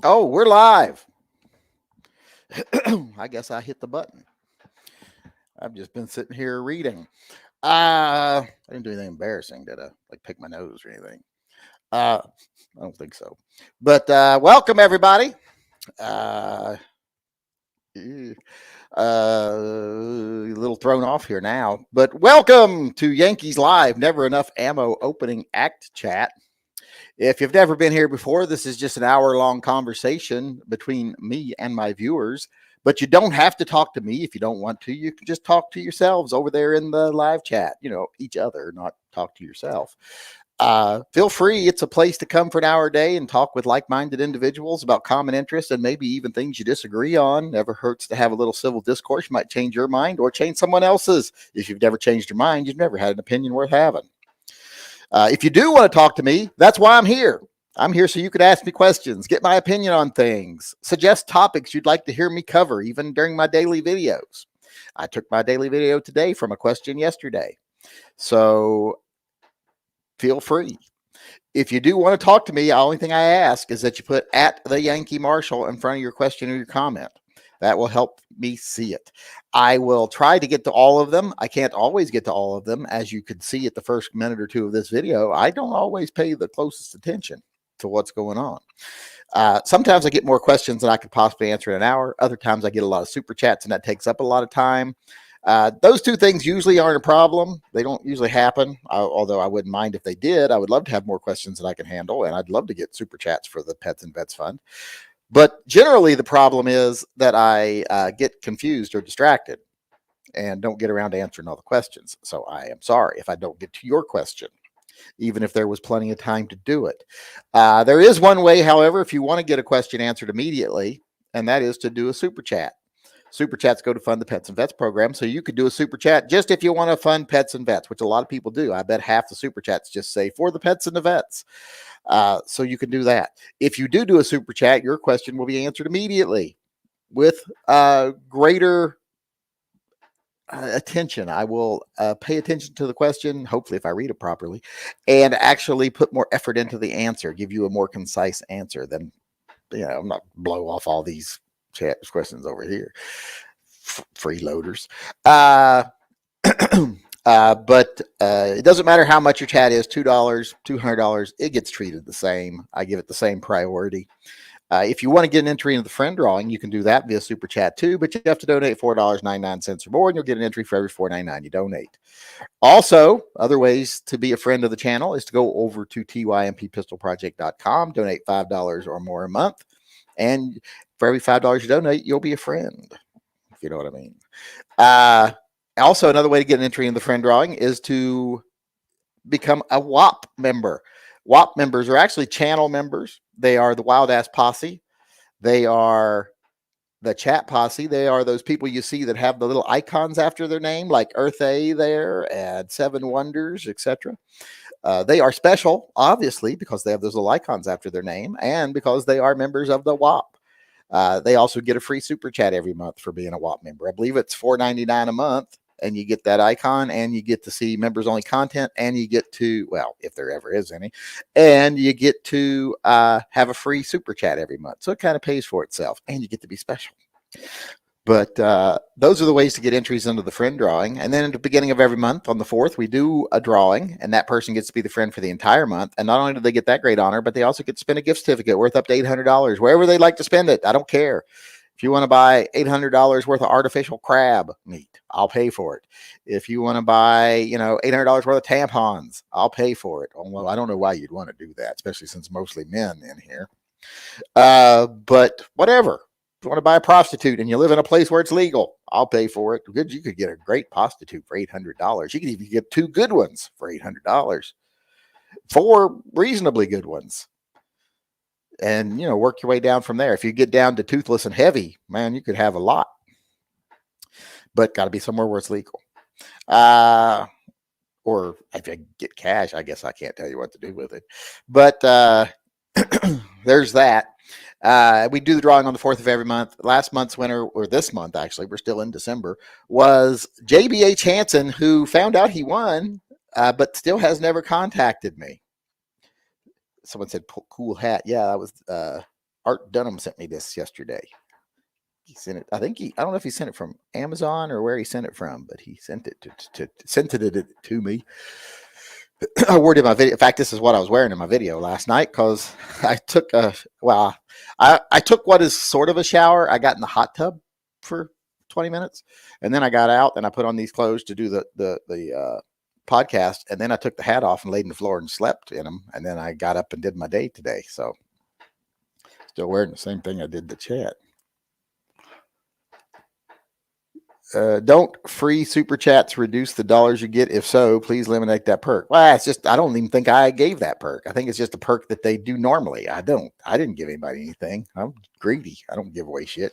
Oh, we're live. I guess I hit the button. I've just been sitting here reading. I didn't do anything embarrassing, did I? Like pick my nose or anything? Uh, I don't think so. But welcome everybody. Uh, a little thrown off here now, but welcome to Yankees Live. Never enough ammo opening act chat. If you've never been here before, this is just an hour-long conversation between me and my viewers. But you don't have to talk to me if you don't want to. You can just talk to yourselves over there in the live chat. You know, each other, not talk to yourself. Feel free. It's a place to come for an hour a day and talk with like-minded individuals about common interests and maybe even things you disagree on. Never hurts to have a little civil discourse. You might change your mind or change someone else's. If you've never changed your mind, you've never had an opinion worth having. If you do want to talk to me, that's why I'm here. I'm here so you could ask me questions, get my opinion on things, suggest topics you'd like to hear me cover, even during my daily videos. I took my daily video today from a question yesterday. So feel free. If you do want to talk to me, the only thing I ask is that you put at the Yankee Marshal in front of your question or your comment. That will help me see it. I will try to get to all of them. I can't always get to all of them. As you could see at the first minute or two of this video, I don't always pay the closest attention to what's going on. Sometimes I get more questions than I could possibly answer in an hour. Other times I get a lot of super chats, and that takes up a lot of time. Those two things usually aren't a problem. They don't usually happen, although I wouldn't mind if they did. I would love to have more questions that I can handle, and I'd love to get super chats for the Pets and Vets Fund. But generally, the problem is that I get confused or distracted and don't get around to answering all the questions. So I am sorry if I don't get to your question, even if there was plenty of time to do it. There is one way, however, if you want to get a question answered immediately, and that is to do a super chat. Super chats go to fund the Pets and Vets program. So you could do a super chat just if you want to fund Pets and Vets, which a lot of people do. I bet half the super chats just say for the pets and the vets. So you can do that. If you do a super chat, your question will be answered immediately with greater attention. I will pay attention to the question, hopefully, if I read it properly, and actually put more effort into the answer, give you a more concise answer than, I'm not blow off all these chat questions over here. Freeloaders. But it doesn't matter how much your chat is, $2, $200, it gets treated the same. I give it the same priority. If you want to get an entry into the friend drawing, you can do that via super chat too, but you have to donate $4.99 or more, and you'll get an entry for every $4.99 you donate. Also, other ways to be a friend of the channel is to go over to tympistolproject.com, donate $5 or more a month, and for every $5 you donate, you'll be a friend, if you know what I mean. Also, another way to get an entry in the friend drawing is to become a WAP member. WAP members are actually channel members. They are the Wild Ass Posse. They are the Chat Posse. They are those people you see that have the little icons after their name, like Earth A there and Seven Wonders, etc. They are special, obviously, because they have those little icons after their name and because they are members of the WAP. They also get a free super chat every month for being a WAP member. I believe it's $4.99 a month, and you get that icon, and you get to see members only content, and you get to, well, if there ever is any, and you get to have a free super chat every month. So it kind of pays for itself, and you get to be special. But those are the ways to get entries into the friend drawing. And then at the beginning of every month on the 4th, we do a drawing, and that person gets to be the friend for the entire month. And not only do they get that great honor, but they also get to spend a gift certificate worth up to $800, wherever they'd like to spend it. I don't care. If you want to buy $800 worth of artificial crab meat, I'll pay for it. If you want to buy, $800 worth of tampons, I'll pay for it. Well, I don't know why you'd want to do that, especially since mostly men in here. But whatever. If you want to buy a prostitute and you live in a place where it's legal, I'll pay for it. Good, you could get a great prostitute for $800. You could even get 2 good ones for $800, 4 reasonably good ones, and work your way down from there. If you get down to toothless and heavy, man, you could have a lot, but got to be somewhere where it's legal. Or if I get cash, I guess I can't tell you what to do with it. But there's that. We do the drawing on the 4th of every month. Last month's winner, or this month actually, we're still in December, was JBH Hansen, who found out he won, but still has never contacted me. Someone said, cool hat. Yeah, that was Art Dunham sent me this yesterday. He sent it. I don't know if he sent it from Amazon or where he sent it from, but he sent it to me. I wore it in my video. In fact, this is what I was wearing in my video last night because I took I took what is sort of a shower. I got in the hot tub for 20 minutes, and then I got out and I put on these clothes to do the podcast, and then I took the hat off and laid on the floor and slept in them, and then I got up and did my day today. So still wearing the same thing I did the chat. Don't free super chats reduce the dollars you get? If so, please eliminate that perk. Well, it's just I don't even think I gave that perk. I think it's just a perk that they do normally. I didn't give anybody anything. I'm greedy. I don't give away shit.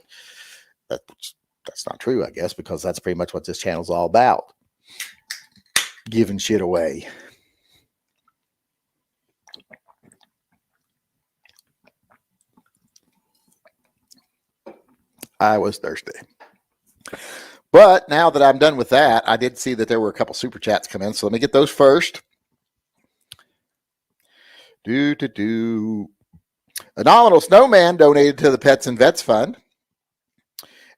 That's not true, I guess, because that's pretty much what this channel's all about. Giving shit away. I was thirsty. But now that I'm done with that, I did see that there were a couple super chats come in. So let me get those first. A nominal snowman donated to the Pets and Vets Fund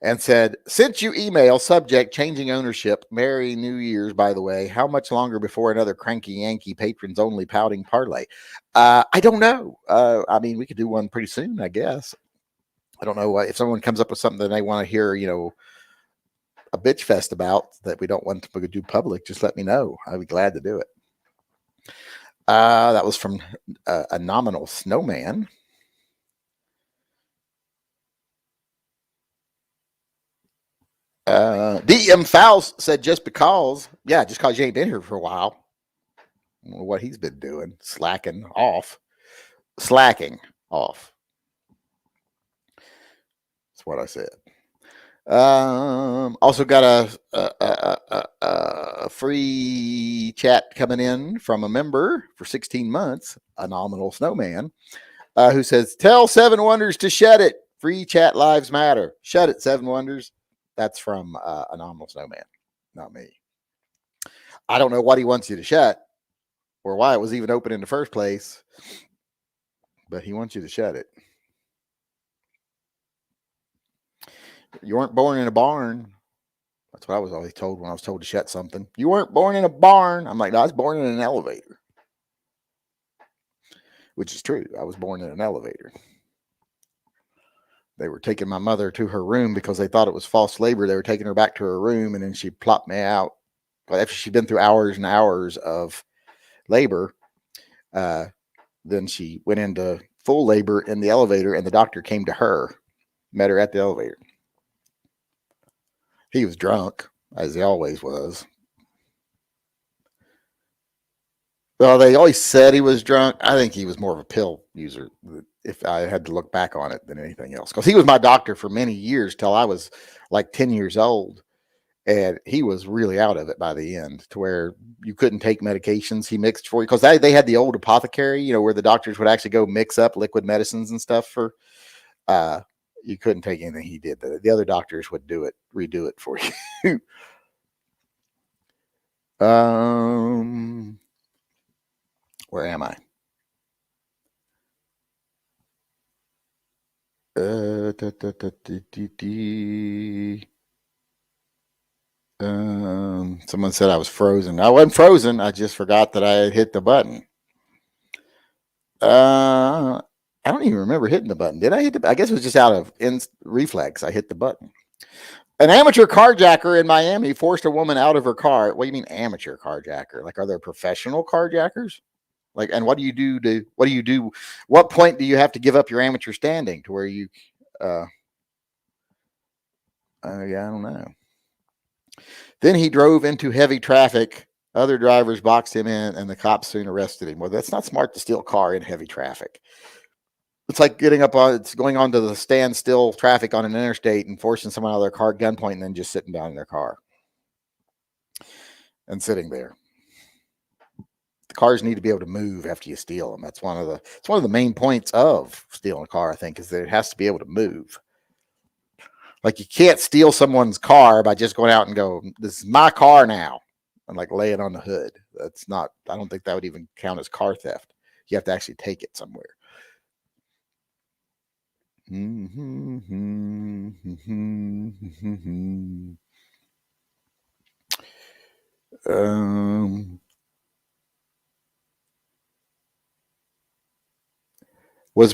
and said, since you email subject changing ownership, Merry New Year's, by the way, how much longer before another cranky Yankee patrons only pouting parlay? I don't know. I mean, we could do one pretty soon, I guess. I don't know if someone comes up with something that they want to hear, a bitch fest about that we don't want to do public, just let me know. I'd be glad to do it. That was from a nominal snowman. DM Fouls said just because you ain't been here for a while. What he's been doing, slacking off. That's what I said. Also got a free chat coming in from a member for 16 months, a nominal snowman, who says, tell Seven Wonders to shut it. Free chat lives matter. Shut it, Seven Wonders. That's from a nominal snowman, not me. I don't know what he wants you to shut or why it was even open in the first place, but he wants you to shut it. You weren't born in a barn. That's what I was always told when I was told to shut something. You weren't born in a barn. I'm like, no, I was born in an elevator. Which is true. I was born in an elevator. They were taking my mother to her room because they thought it was false labor. They were taking her back to her room, and then she plopped me out. But after she'd been through hours and hours of labor, then she went into full labor in the elevator, and the doctor came to her, met her at the elevator. He was drunk, as he always was. Well, they always said he was drunk. I think he was more of a pill user, if I had to look back on it, than anything else. Because he was my doctor for many years till I was like 10 years old. And he was really out of it by the end, to where you couldn't take medications he mixed for you. Because they had the old apothecary, where the doctors would actually go mix up liquid medicines and stuff for you couldn't take anything he did. The other doctors would redo it for you. Where am I? Someone said I was frozen. I wasn't frozen. I just forgot that I had hit the button. I don't even remember hitting the button. Did I hit I guess it was just out of reflex. I hit the button. An amateur carjacker in Miami forced a woman out of her car. What do you mean amateur carjacker? Like, are there professional carjackers? Like, and what do you do? What point do you have to give up your amateur standing to where you, yeah, I don't know. Then he drove into heavy traffic. Other drivers boxed him in, and the cops soon arrested him. Well, that's not smart to steal a car in heavy traffic. It's like going onto the standstill traffic on an interstate and forcing someone out of their car at gunpoint and then just sitting down in their car and sitting there. The cars need to be able to move after you steal them. It's one of the main points of stealing a car, I think, is that it has to be able to move. Like, you can't steal someone's car by just going out and go, this is my car now, and like lay it on the hood. I don't think that would even count as car theft. You have to actually take it somewhere. Was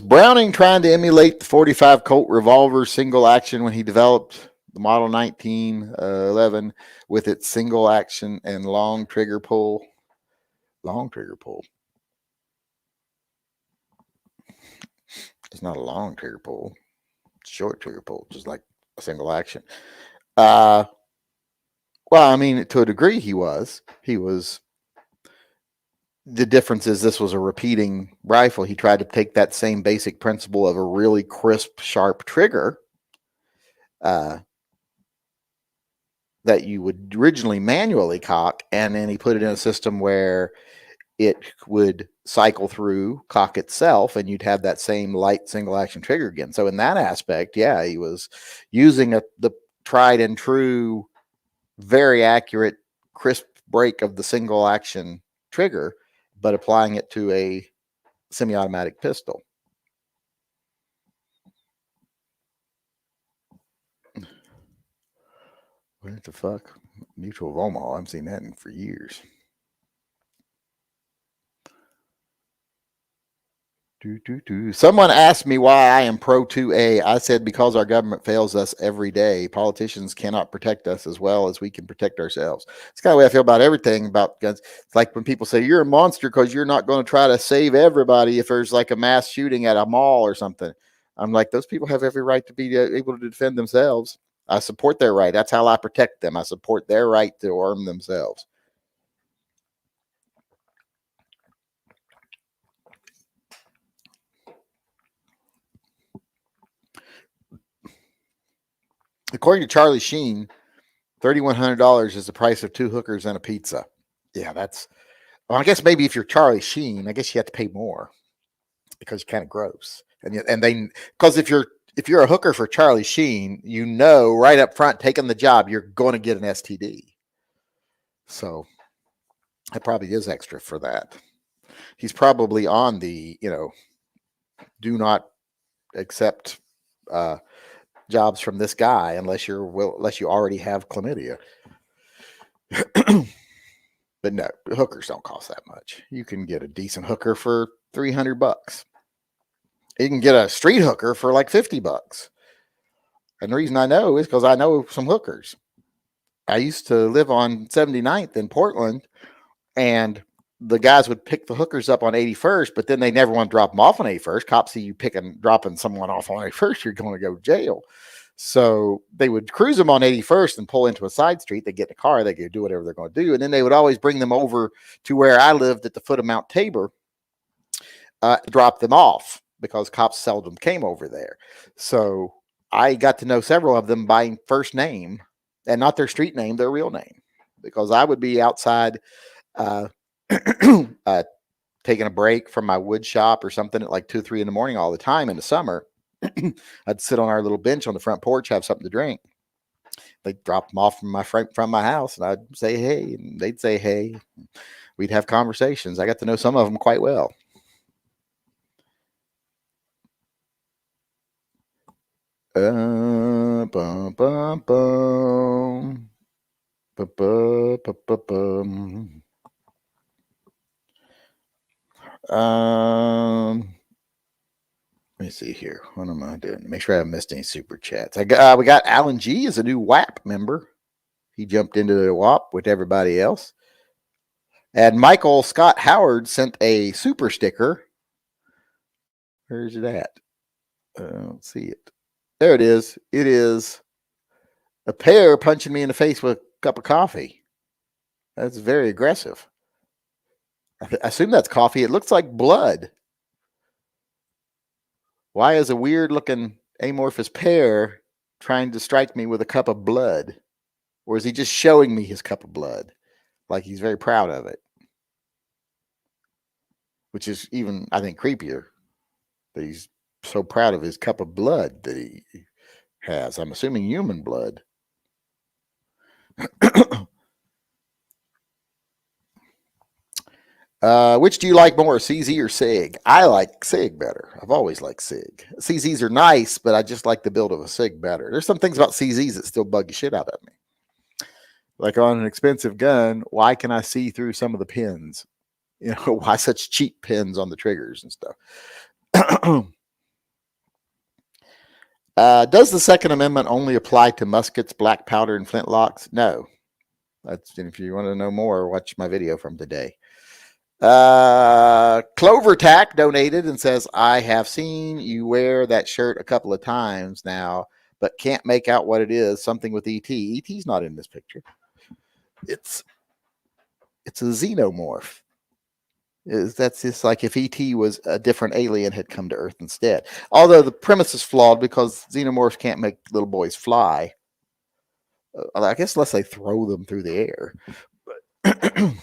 Browning trying to emulate the 45 Colt revolver single action when he developed the Model 1911 with its single action and long trigger pull? Long trigger pull. It's not a long trigger pull. It's short trigger pull, just like a single action. Well, I mean, to a degree, he was. The difference is this was a repeating rifle. He tried to take that same basic principle of a really crisp, sharp trigger that you would originally manually cock, and then he put it in a system where it would cycle through, cock itself, and you'd have that same light single action trigger again. So in that aspect, yeah, he was using the tried and true, very accurate, crisp break of the single action trigger, but applying it to a semi-automatic pistol. What the fuck? Mutual of Omaha. I haven't seen that for years. Someone asked me why I am pro 2A. I said because our government fails us every day. Politicians cannot protect us as well as we can protect ourselves. It's kind of the way I feel about everything about guns. It's like when people say you're a monster because you're not going to try to save everybody if there's like a mass shooting at a mall or something. I'm like, those people have every right to be able to defend themselves. I support their right. That's how I protect them. I support their right to arm themselves. According to Charlie Sheen, $3,100 is the price of 2 hookers and a pizza. Yeah, that's. Well, I guess maybe if you're Charlie Sheen, I guess you have to pay more because you're kind of gross. And they because if you're a hooker for Charlie Sheen, you know right up front taking the job you're going to get an STD. So it probably is extra for that. He's probably on the do not accept jobs from this guy unless you already have chlamydia. But no, hookers don't cost that much. You can get a decent hooker for $300. You can get a street hooker for like $50. And the reason I know is because I know some hookers. I used to live on 79th in Portland, and the guys would pick the hookers up on 81st, but then they never want to drop them off on 81st. Cops see you dropping someone off on 81st, you're going to go to jail. So they would cruise them on 81st and pull into a side street. They get in a car, they could do whatever they're going to do. And then they would always bring them over to where I lived at the foot of Mount Tabor, drop them off because cops seldom came over there. So I got to know several of them by first name and not their street name, their real name, because I would be outside taking a break from my wood shop or something at like 2, 3 in the morning all the time in the summer. I'd sit on our little bench on the front porch, have something to drink. They'd drop them off from my house, and I'd say hey, and they'd say hey. We'd have conversations. I got to know some of them quite well. Bum, bum, bum. Let me see here. What am I doing? Make sure I haven't missed any super chats. We got Alan G as a new WAP member. He jumped into the WAP with everybody else. And Michael Scott Howard sent a super sticker. Where's it at? I don't see it. There it is. It is a pear punching me in the face with a cup of coffee. That's very aggressive. I assume that's coffee. It looks like blood. Why is a weird looking amorphous pear trying to strike me with a cup of blood? Or is he just showing me his cup of blood? Like he's very proud of it. Which is even, I think, creepier. That he's so proud of his cup of blood that he has. I'm assuming human blood. Which do you like more, CZ or SIG? I like SIG better. I've always liked SIG. CZs are nice, but I just like the build of a SIG better. There's some things about CZs that still bug the shit out of me. Like on an expensive gun, why can I see through some of the pins? You know, why such cheap pins on the triggers and stuff? Does the Second Amendment only apply to muskets, black powder, and flintlocks? No. That's, if you want to know more, watch my video from today. Clover Tack donated and says, I have seen you wear that shirt a couple of times now, but can't make out what it is. Something with ET. ET's not in this picture. It's a xenomorph. That's just like if ET was a different alien had come to Earth instead. Although the premise is flawed because xenomorphs can't make little boys fly. I guess unless they throw them through the air. But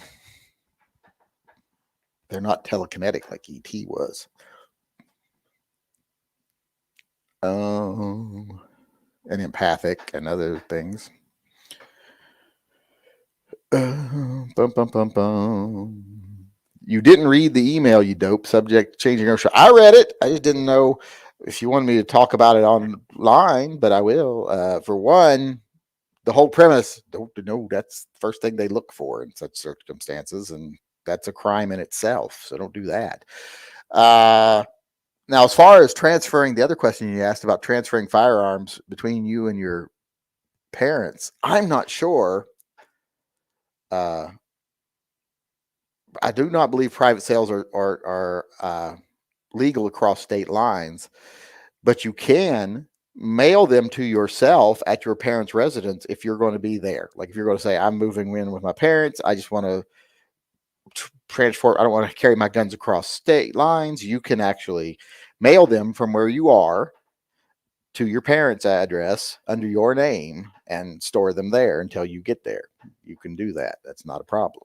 they're not telekinetic like ET was. And empathic and other things. Bum, bum, bum, bum. You didn't read the email, you dope. Subject changing our show. I read it. I just didn't know if you wanted me to talk about it online, but I will. For one, the whole premise, don't know, that's the first thing they look for in such circumstances, and that's a crime in itself. So don't do that. Now, as far as transferring, the other question you asked about transferring firearms between you and your parents, I'm not sure. I do not believe private sales are legal across state lines, but you can mail them to yourself at your parents' residence if you're going to be there. Like if you're going to say, I'm moving in with my parents, I just want to transport, I don't want to carry my guns across state lines. You can actually mail them from where you are to your parents' address under your name and store them there until you get there. You can do that. That's not a problem.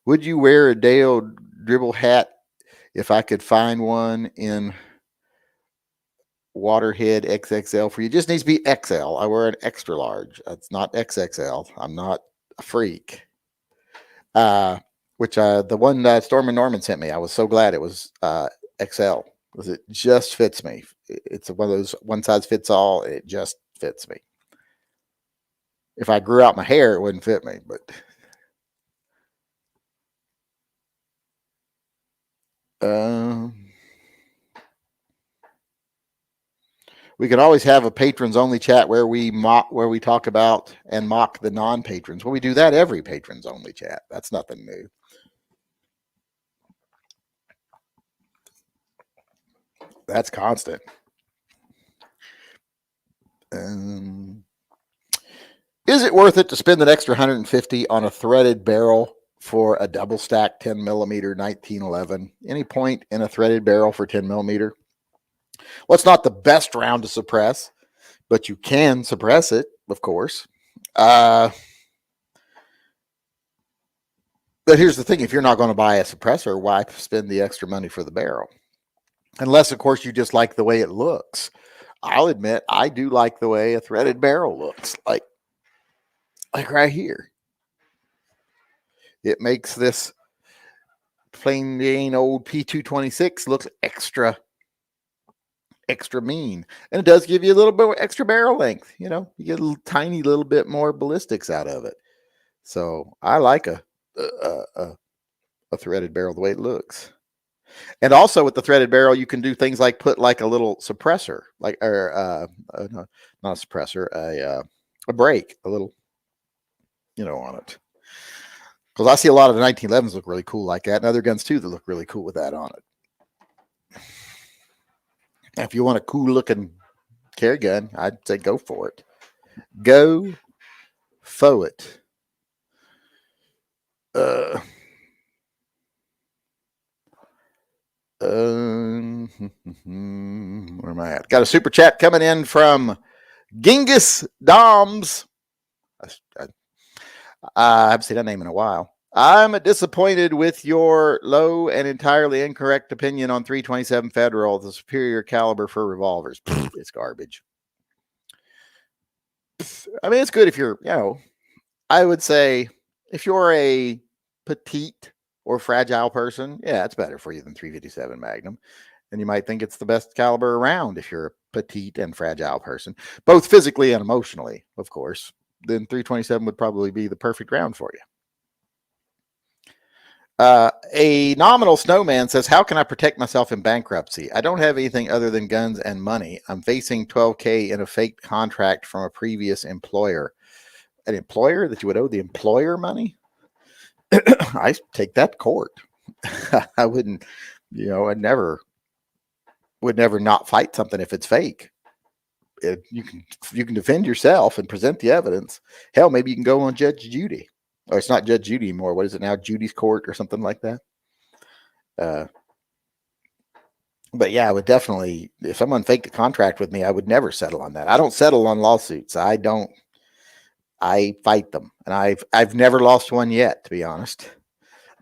Would you wear a Dale dribble hat if I could find one in Waterhead XXL for you? It just needs to be XL. I wear an extra large. It's not XXL. I'm not a freak. Which the one Storm and Norman sent me, I was so glad it was XL because it just fits me. It's one of those one size fits all. It just fits me. If I grew out my hair, it wouldn't fit me, but we can always have a patrons only chat where we talk about and mock the non-patrons. Well, we do that every patrons only chat. That's nothing new. That's constant. Is it worth it to spend an extra $150 on a threaded barrel for a double stack 10 millimeter 1911? Any point in a threaded barrel for 10 millimeter? Well, it's not the best round to suppress, but you can suppress it, of course. But here's the thing. If you're not going to buy a suppressor, why spend the extra money for the barrel? Unless, of course, you just like the way it looks. I'll admit, I do like the way a threaded barrel looks, like right here. It makes this plain old P226 look extra mean. And it does give you a little bit extra barrel length. You know, you get a tiny little bit more ballistics out of it. So I like a threaded barrel the way it looks. And also with the threaded barrel, you can do things like put like a little suppressor, like not a suppressor, a brake, a little, on it. Because I see a lot of the 1911s look really cool like that, and other guns too that look really cool with that on it. If you want a cool looking carry gun, I'd say go for it. Go for it. Where am I at? Got a super chat coming in from Genghis Doms. I haven't seen that name in a while. I'm disappointed with your low and entirely incorrect opinion on 327 Federal, the superior caliber for revolvers. It's garbage. I mean, it's good if you're, I would say if you're a petite or fragile person, yeah, it's better for you than 357 Magnum. And you might think it's the best caliber around if you're a petite and fragile person, both physically and emotionally, of course. Then 327 would probably be the perfect round for you. A nominal snowman says, how can I protect myself in bankruptcy? I don't have anything other than guns and money. I'm facing $12,000 in a fake contract from a previous employer. An employer that you would owe the employer money? I take that to court. I wouldn't, I would never not fight something if it's fake. You can defend yourself and present the evidence. Hell, maybe you can go on Judge Judy. Or it's not Judge Judy anymore. What is it now? Judy's Court or something like that. But yeah, I would definitely, if someone faked a contract with me, I would never settle on that. I don't settle on lawsuits. I fight them, and I've never lost one yet, to be honest.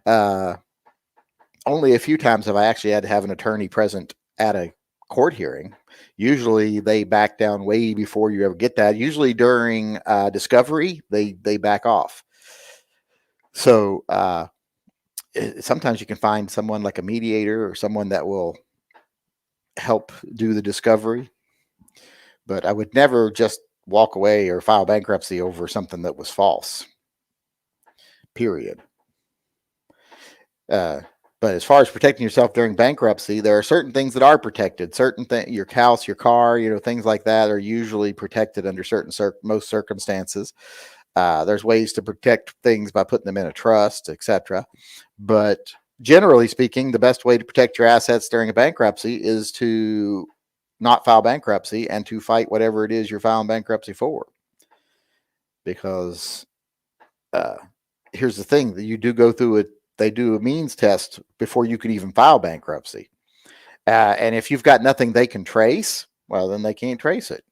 Only a few times have I actually had to have an attorney present at a court hearing. Usually they back down way before you ever get that. Usually during discovery, they back off. So sometimes you can find someone like a mediator or someone that will help do the discovery. But I would never just walk away or file bankruptcy over something that was false. Period. But as far as protecting yourself during bankruptcy, there are certain things that are protected. Certain things, your house, your car, things like that are usually protected under most circumstances. There's ways to protect things by putting them in a trust, etc. But generally speaking, the best way to protect your assets during a bankruptcy is to not file bankruptcy and to fight whatever it is you're filing bankruptcy for. Because here's the thing, that you do go through it. They do a means test before you can even file bankruptcy. And if you've got nothing they can trace, well, then they can't trace it.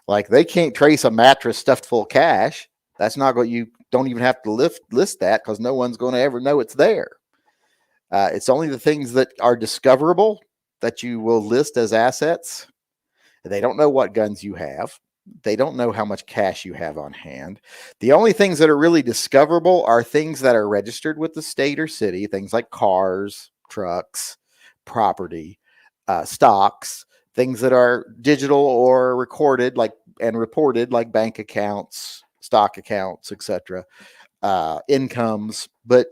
Like they can't trace a mattress stuffed full of cash. That's not what you don't even have to list that because no one's going to ever know it's there. It's only the things that are discoverable that you will list as assets. They don't know what guns you have. They don't know how much cash you have on hand. The only things that are really discoverable are things that are registered with the state or city, things like cars, trucks, property, stocks, things that are digital or recorded and reported, like bank accounts, stock accounts, etc., incomes. But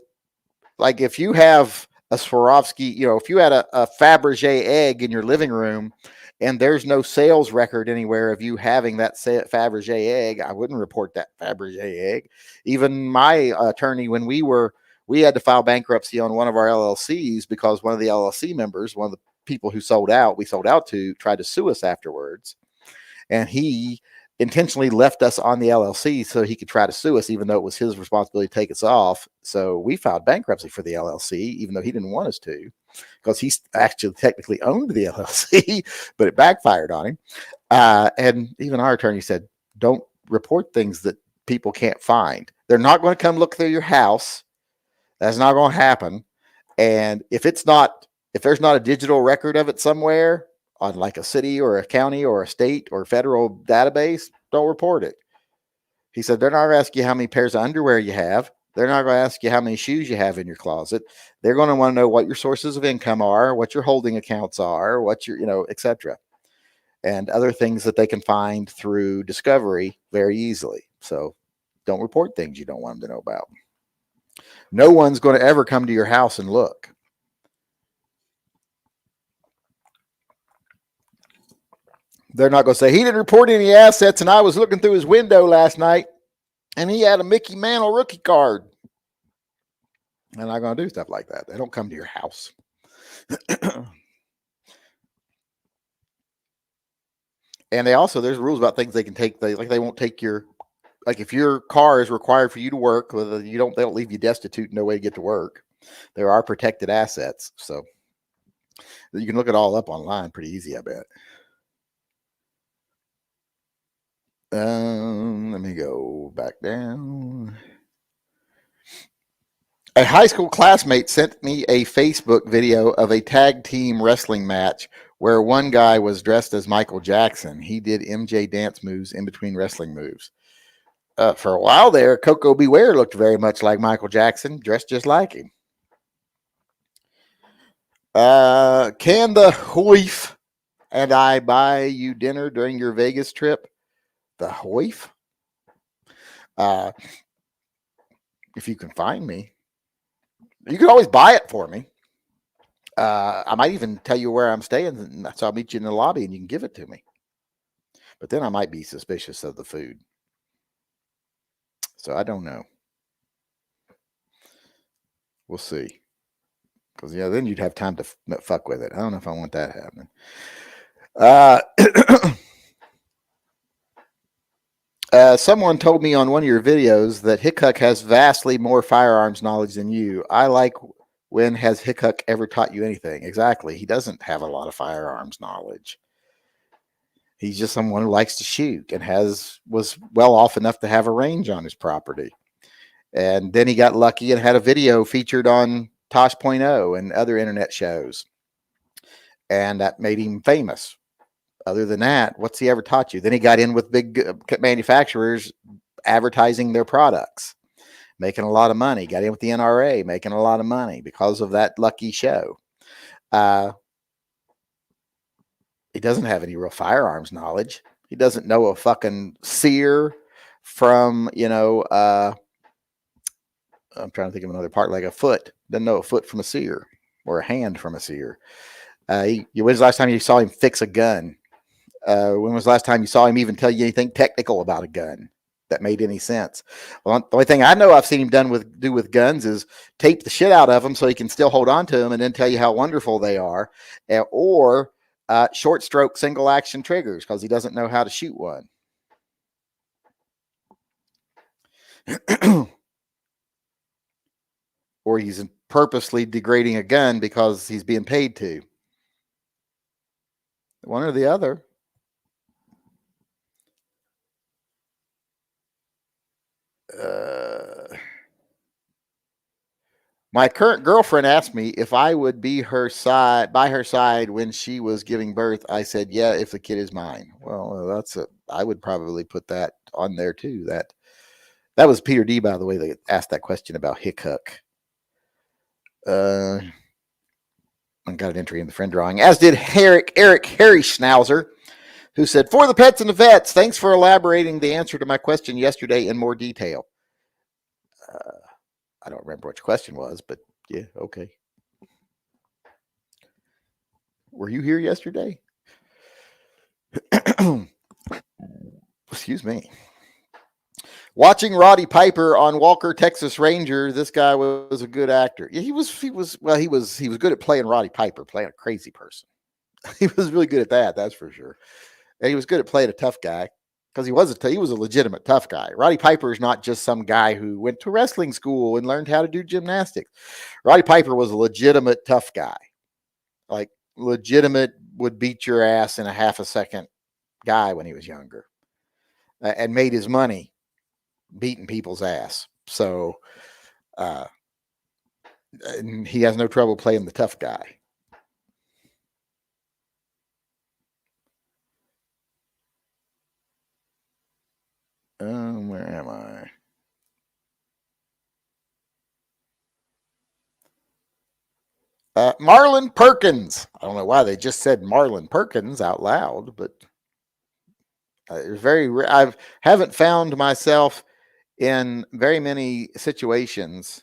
like if you have a Swarovski, if you had a Fabergé egg in your living room and there's no sales record anywhere of you having that Fabergé egg, I wouldn't report that Fabergé egg. Even my attorney, when we had to file bankruptcy on one of our LLCs because one of the LLC members, one of the people who we sold out to, tried to sue us afterwards. And he intentionally left us on the LLC so he could try to sue us, even though it was his responsibility to take us off. So we filed bankruptcy for the LLC, even though he didn't want us to, because he actually technically owned the LLC, but it backfired on him. And even our attorney said, don't report things that people can't find. They're not going to come look through your house. That's not going to happen. And if there's not a digital record of it somewhere, on like a city or a county or a state or federal database, don't report it. He said, they're not going to ask you how many pairs of underwear you have. They're not going to ask you how many shoes you have in your closet. They're going to want to know what your sources of income are, what your holding accounts are, what your, etc. And other things that they can find through discovery very easily. So don't report things you don't want them to know about. No one's going to ever come to your house and look. They're not going to say, he didn't report any assets and I was looking through his window last night and he had a Mickey Mantle rookie card. They're not going to do stuff like that. They don't come to your house. And there's rules about things they can take. They won't take if your car is required for you to work, they don't leave you destitute, no way to get to work. There are protected assets. So you can look it all up online pretty easy, I bet. Let me go back down. A high school classmate sent me a Facebook video of a tag team wrestling match where one guy was dressed as Michael Jackson. He did MJ dance moves in between wrestling moves. For a while there, Coco Beware looked very much like Michael Jackson, dressed just like him. Can the Hoif and I buy you dinner during your Vegas trip? The Hoif? If you can find me, you can always buy it for me. I might even tell you where I'm staying, so I'll meet you in the lobby and you can give it to me. But then I might be suspicious of the food. So I don't know. We'll see. Because, then you'd have time to fuck with it. I don't know if I want that happening. Someone told me on one of your videos that Hickok has vastly more firearms knowledge than you. I like, when has Hickok ever taught you anything? Exactly. He doesn't have a lot of firearms knowledge. He's just someone who likes to shoot and was well off enough to have a range on his property. And then he got lucky and had a video featured on Tosh.0 and other internet shows. And that made him famous. Other than that, what's he ever taught you? Then he got in with big manufacturers advertising their products, making a lot of money. Got in with the NRA, making a lot of money because of that lucky show. He doesn't have any real firearms knowledge. He doesn't know a fucking sear from, I'm trying to think of another part, like a foot. Doesn't know a foot from a sear or a hand from a sear. When was the last time you saw him fix a gun? When was the last time you saw him even tell you anything technical about a gun that made any sense? Well, the only thing I know I've seen him do with guns is tape the shit out of them so he can still hold on to them and then tell you how wonderful they are, or short stroke single action triggers because he doesn't know how to shoot one. Or he's purposely degrading a gun because he's being paid to. One or the other. My current girlfriend asked me if I would be by her side when she was giving birth. I said, yeah, if the kid is mine. Well, I would probably put that on there too. That was Peter D, by the way, that asked that question about Hickok. I got an entry in the friend drawing, as did Eric Harry Schnauzer, who said, for the pets and the vets, thanks for elaborating the answer to my question yesterday in more detail. I don't remember what your question was, but yeah, okay. Were you here yesterday? Excuse me. Watching Roddy Piper on Walker, Texas Ranger, this guy was a good actor. He was good at playing Roddy Piper, playing a crazy person. He was really good at that, that's for sure. And he was good at playing a tough guy because he was a legitimate tough guy. Roddy Piper is not just some guy who went to wrestling school and learned how to do gymnastics. Roddy Piper was a legitimate tough guy, like legitimate, would beat your ass in a half a second guy when he was younger, and made his money beating people's ass. So and he has no trouble playing the tough guy. Where am I? Marlon Perkins. I don't know why they just said Marlon Perkins out loud, but it's very. I haven't found myself in very many situations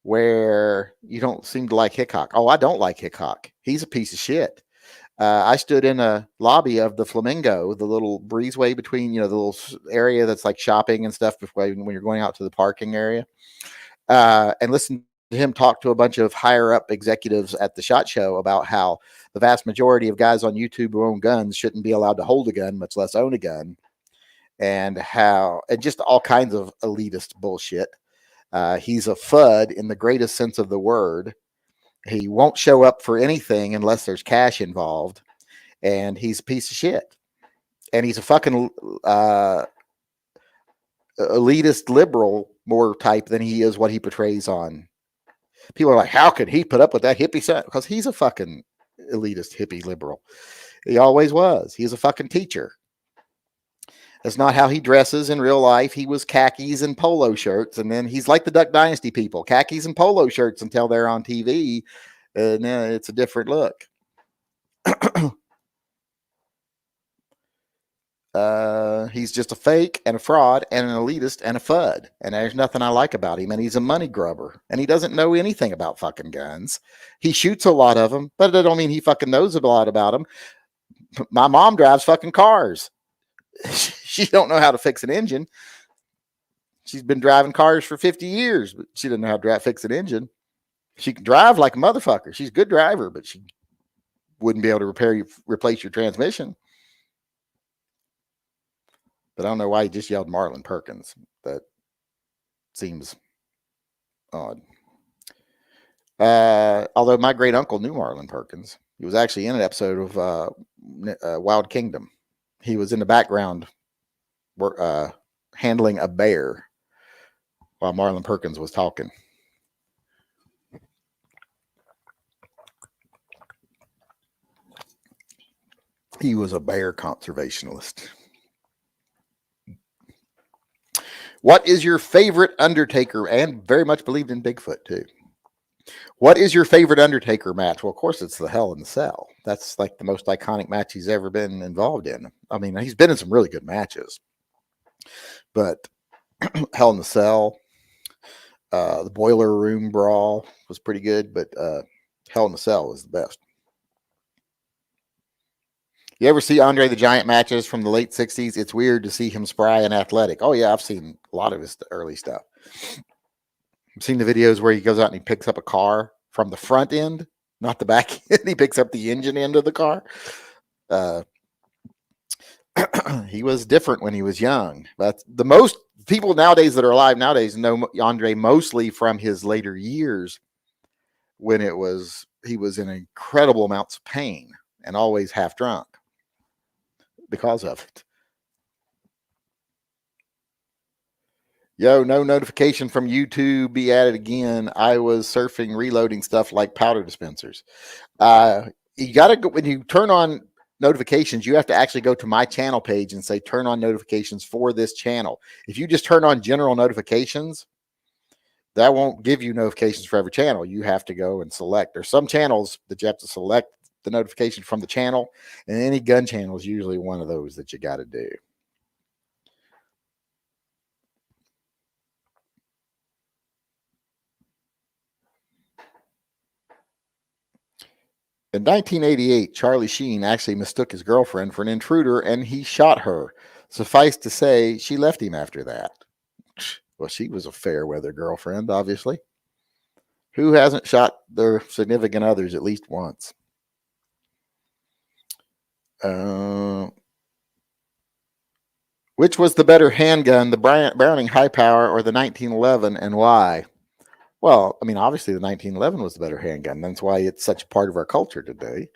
where you don't seem to like Hickok. Oh, I don't like Hickok. He's a piece of shit. I stood in a lobby of the Flamingo, the little breezeway between, the little area that's like shopping and stuff before when you're going out to the parking area, and listened to him talk to a bunch of higher up executives at the SHOT Show about how the vast majority of guys on YouTube who own guns shouldn't be allowed to hold a gun, much less own a gun, and just all kinds of elitist bullshit. He's a FUD in the greatest sense of the word. He won't show up for anything unless there's cash involved, and he's a piece of shit. And he's a fucking elitist liberal more type than he is what he portrays on. People are like, how could he put up with that hippie stuff? Because he's a fucking elitist hippie liberal. He always was. He's a fucking teacher. That's not how he dresses in real life. He was khakis and polo shirts, and then he's like the Duck Dynasty people, khakis and polo shirts until they're on TV, and then it's a different look. He's just a fake and a fraud and an elitist and a FUD. And there's nothing I like about him. And he's a money grubber. And he doesn't know anything about fucking guns. He shoots a lot of them, but that don't mean he fucking knows a lot about them. My mom drives fucking cars. She don't know how to fix an engine. She's been driving cars for 50 years, but she doesn't know how to fix an engine. She can drive like a motherfucker. She's a good driver, but she wouldn't be able to replace your transmission. But I don't know why he just yelled Marlon Perkins. That seems odd. Although my great uncle knew Marlon Perkins. He was actually in an episode of Wild Kingdom. He was in the background handling a bear while Marlon Perkins was talking. He was a bear conservationist. What is your favorite Undertaker? And very much believed in Bigfoot, too. What is your favorite Undertaker match? Well, of course, it's the Hell in the Cell. That's like the most iconic match he's ever been involved in. I mean, he's been in some really good matches. But Hell in the Cell, the Boiler Room Brawl was pretty good, but Hell in the Cell was the best. You ever see Andre the Giant matches from the late 60s? It's weird to see him spry and athletic. Oh, yeah, I've seen a lot of his early stuff. I've seen the videos where he goes out and he picks up a car from the front end, not the back end. He picks up the engine end of the car. He was different when he was young. But the most people nowadays that are alive nowadays know Andre mostly from his later years when he was in incredible amounts of pain and always half drunk because of it. Yo, no notification from YouTube be added again. I was surfing, reloading stuff like powder dispensers. You got to go when you turn on notifications, you have to actually go to my channel page and say, turn on notifications for this channel. If you just turn on general notifications, that won't give you notifications for every channel. You have to go and select. There's some channels that you have to select the notification from the channel, and any gun channel is usually one of those that you got to do. In 1988, Charlie Sheen actually mistook his girlfriend for an intruder and he shot her. Suffice to say, she left him after that. Well, she was a fair weather girlfriend, obviously. Who hasn't shot their significant others at least once? Which was the better handgun, the Browning High Power or the 1911, and why? Well, I mean, obviously the 1911 was the better handgun. That's why it's such a part of our culture today.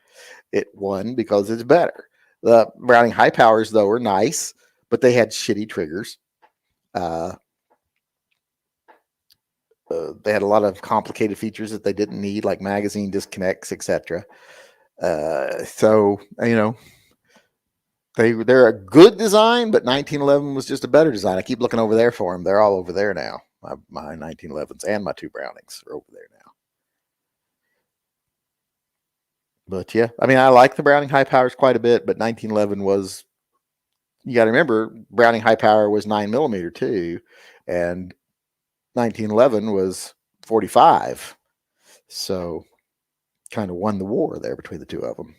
It won because it's better. The Browning High Powers, though, were nice, but they had shitty triggers. They had a lot of complicated features that they didn't need, like magazine disconnects, etc. So, you know, they're a good design, but 1911 was just a better design. I keep looking over there for them. They're all over there now. My 1911s and my two Brownings are over there now. But yeah, I mean, I like the Browning High Powers quite a bit, but 1911 was, you got to remember, Browning High Power was 9mm too, and 1911 was 45. So kind of won the war there between the two of them.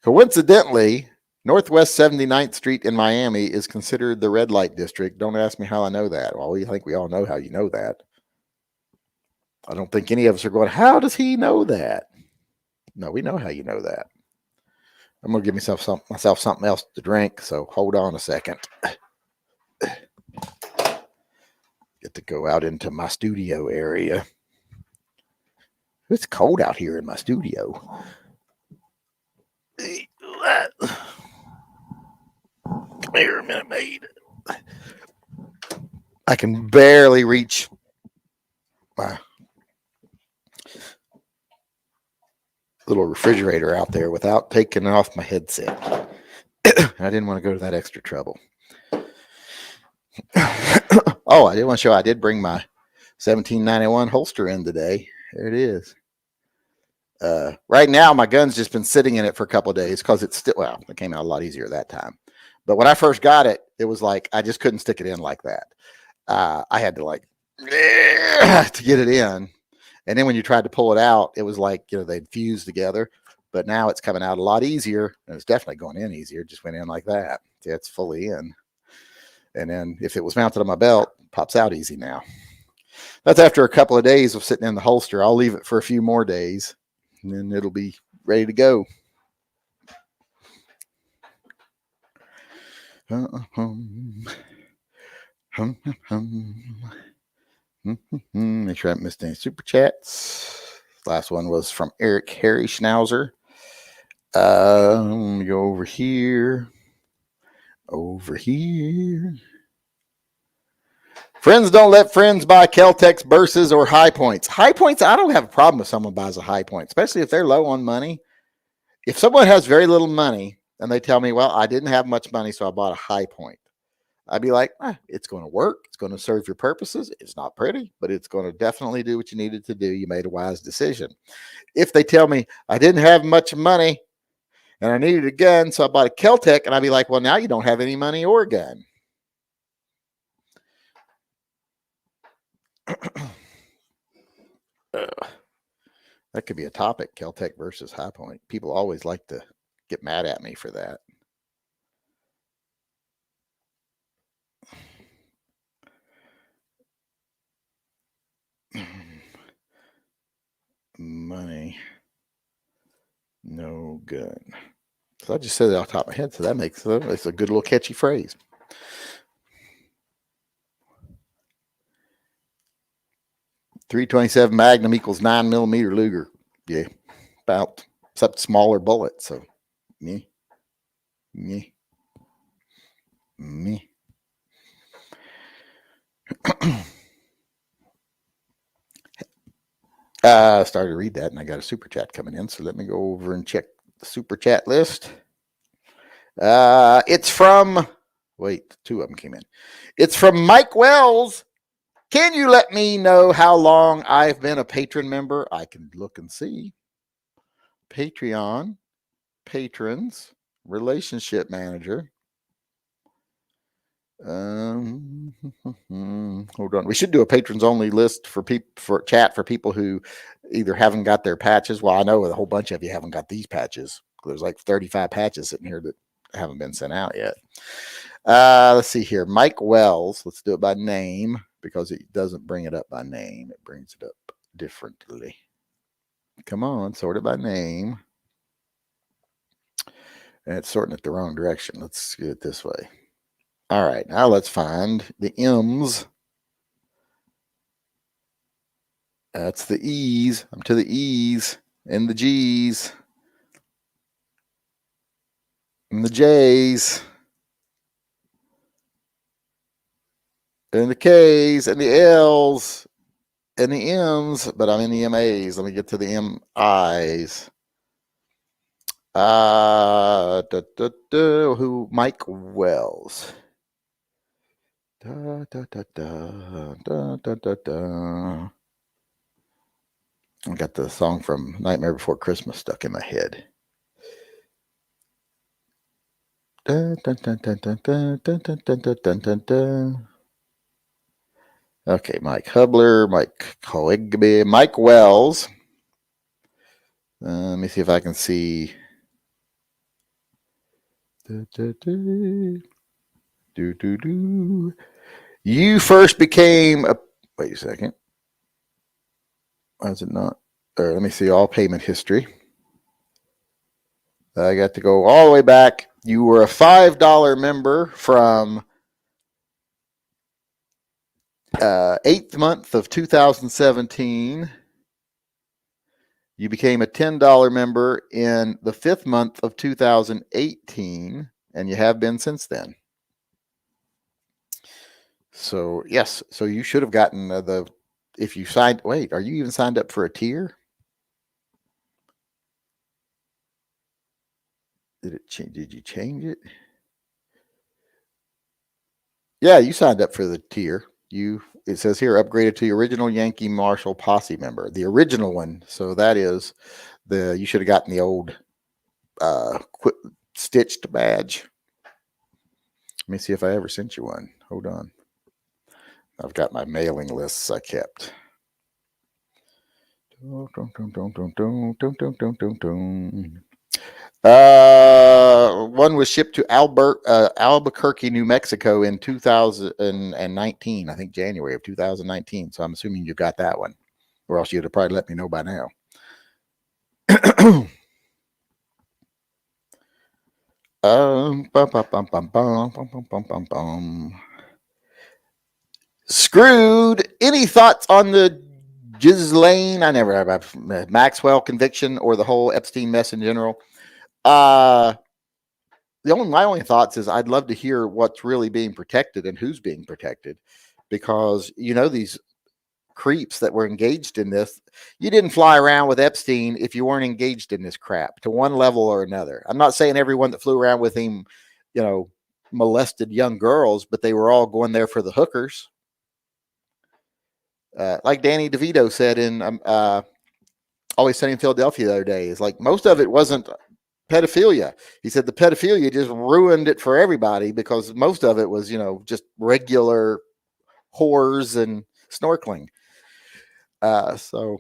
Coincidentally, Northwest 79th Street in Miami is considered the red light district. Don't ask me how I know that. Well, I think we all know how you know that. I don't think any of us are going, how does he know that? No, we know how you know that. I'm going to give myself something else to drink, so hold on a second. Get to go out into my studio area. It's cold out here in my studio. Come here a minute, mate. I can barely reach my little refrigerator out there without taking off my headset. I didn't want to go to that extra trouble. Oh, I did want to show I did bring my 1791 holster in today. There it is. Right now, my gun's just been sitting in it for a couple of days because it's still, well, it came out a lot easier that time. But when I first got it, it was like I just couldn't stick it in like that. I had to like to get it in. And then when you tried to pull it out, it was like, they'd fuse together. But now it's coming out a lot easier. And it's definitely going in easier. It just went in like that. Yeah, it's fully in. And then if it was mounted on my belt, it pops out easy now. That's after a couple of days of sitting in the holster. I'll leave it for a few more days, and then it'll be ready to go. Make sure I haven't missed any super chats. Last one was from Eric Harry Schnauzer. Let me go over here. Friends don't let friends buy Kel-Tex Burses or High Points. High Points, I don't have a problem if someone buys a High Point, especially if they're low on money. If someone has very little money and they tell me, well, I didn't have much money, so I bought a High Point, I'd be like, it's going to work. It's going to serve your purposes. It's not pretty, but it's going to definitely do what you needed to do. You made a wise decision. If they tell me I didn't have much money and I needed a gun, so I bought a Kel-Tec, and I'd be like, well, now you don't have any money or a gun. That could be a topic, Kel-Tec versus High Point. People always like to get mad at me for that. Money, no gun. So I just said it off the top of my head, so that makes it's a good little catchy phrase. .327 Magnum equals 9mm Luger. Yeah, about, except smaller bullet. So, me. I started to read that, and I got a super chat coming in. So let me go over and check the super chat list. It's from, two of them came in. It's from Mike Wells. Can you let me know how long I've been a patron member? I can look and see. Patreon, patrons, relationship manager. Hold on. We should do a patrons only list for people who either haven't got their patches. Well, I know a whole bunch of you haven't got these patches. There's like 35 patches sitting here that haven't been sent out yet. Let's see here. Mike Wells. Let's do it by name because it doesn't bring it up by name. It brings it up differently. Come on, sort it by name. And it's sorting it the wrong direction. Let's do it this way. All right, now let's find the M's. That's the E's. I'm to the E's and the G's and the J's and the K's and the L's and the M's, but I'm in the MA's. Let me get to the MI's. Who? Mike Wells. I got the song from Nightmare Before Christmas stuck in my head. Okay, Mike Hubler, Mike Coigby, Mike Wells. Let me see if I can see. You first became a. Wait a second. Why is it not? Let me see all payment history. I got to go all the way back. You were a $5 member from 8th month of 2017. You became a $10 member in the 5th month of 2018, and you have been since then. So, yes. So you should have gotten if you signed, are you even signed up for a tier? Did it change? Did you change it? Yeah, you signed up for the tier. It says here upgraded to the original Yankee Marshal Posse member, the original one. So that is you should have gotten the old stitched badge. Let me see if I ever sent you one. Hold on. I've got my mailing lists I kept. One was shipped to Albuquerque, New Mexico in 2019. I think January of 2019. So I'm assuming you got that one, or else you'd have probably let me know by now. Screwed. Any thoughts on the Ghislaine? I never have Maxwell conviction or the whole Epstein mess in general. My only thoughts is I'd love to hear what's really being protected and who's being protected, because these creeps that were engaged in this, you didn't fly around with Epstein if you weren't engaged in this crap to one level or another. I'm not saying everyone that flew around with him, molested young girls, but they were all going there for the hookers. Like Danny DeVito said in Always Sunny in Philadelphia the other day, is like most of it wasn't pedophilia. He said the pedophilia just ruined it for everybody, because most of it was, just regular whores and snorkeling. So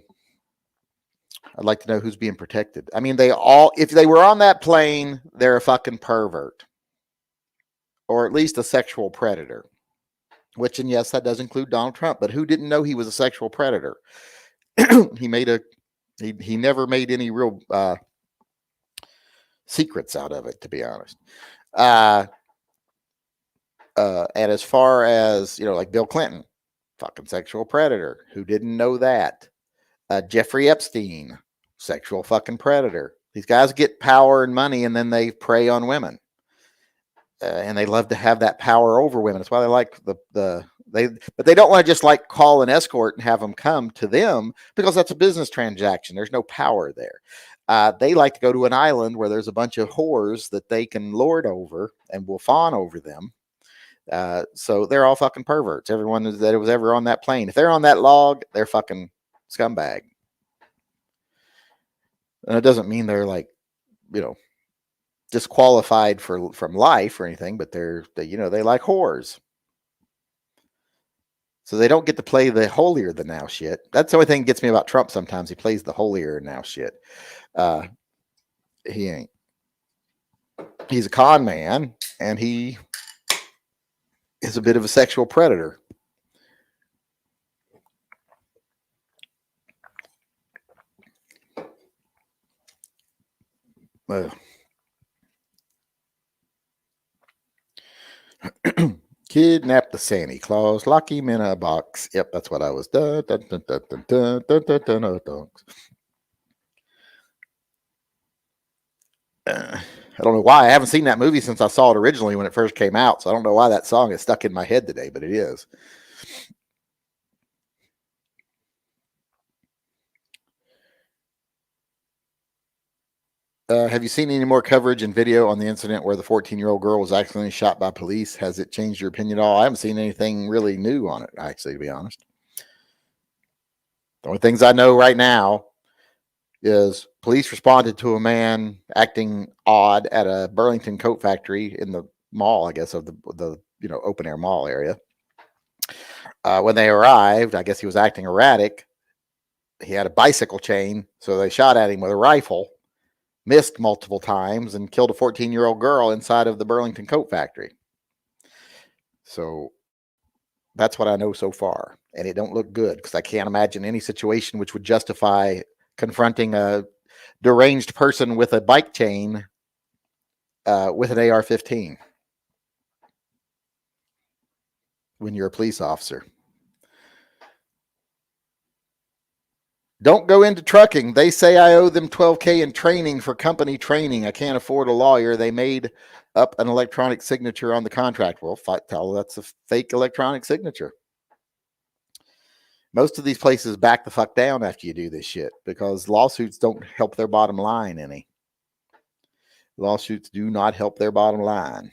I'd like to know who's being protected. I mean, if they were on that plane, they're a fucking pervert, or at least a sexual predator. Which, and yes, that does include Donald Trump, but who didn't know he was a sexual predator? He never made any real secrets out of it, to be honest. And as far as, like Bill Clinton, fucking sexual predator. Who didn't know that? Jeffrey Epstein, sexual fucking predator. These guys get power and money, and then they prey on women. And they love to have that power over women. That's why they like but they don't want to just like call an escort and have them come to them, because that's a business transaction. There's no power there. They like to go to an island where there's a bunch of whores that they can lord over and will fawn over them. So they're all fucking perverts. Everyone that was ever on that plane, if they're on that log, they're fucking scumbag. And it doesn't mean they're like, disqualified from life or anything, but they like whores. So they don't get to play the holier than thou shit. That's the only thing that gets me about Trump sometimes. He plays the holier than thou shit. He ain't. He's a con man, and he is a bit of a sexual predator. Kidnap the Santa Claus, lock him in a box. Yep, that's what I was. I don't know why. I haven't seen that movie since I saw it originally when it first came out, so I don't know why that song is stuck in my head today, but it is. Have you seen any more coverage and video on the incident where the 14-year-old girl was accidentally shot by police? Has it changed your opinion at all? I haven't seen anything really new on it, actually, to be honest. The only things I know right now is police responded to a man acting odd at a Burlington coat factory in the mall, I guess, of the open air mall area. When they arrived, I guess he was acting erratic. He had a bicycle chain, so they shot at him with a rifle, missed multiple times, and killed a 14-year-old girl inside of the Burlington coat factory. So that's what I know so far, and it don't look good, because I can't imagine any situation which would justify confronting a deranged person with a bike chain with an AR-15 when you're a police officer. Don't go into trucking. They say I owe them $12K in training for company training. I can't afford a lawyer. They made up an electronic signature on the contract. Well, tell that's a fake electronic signature. Most of these places back the fuck down after you do this shit, because lawsuits don't help their bottom line any. Lawsuits do not help their bottom line.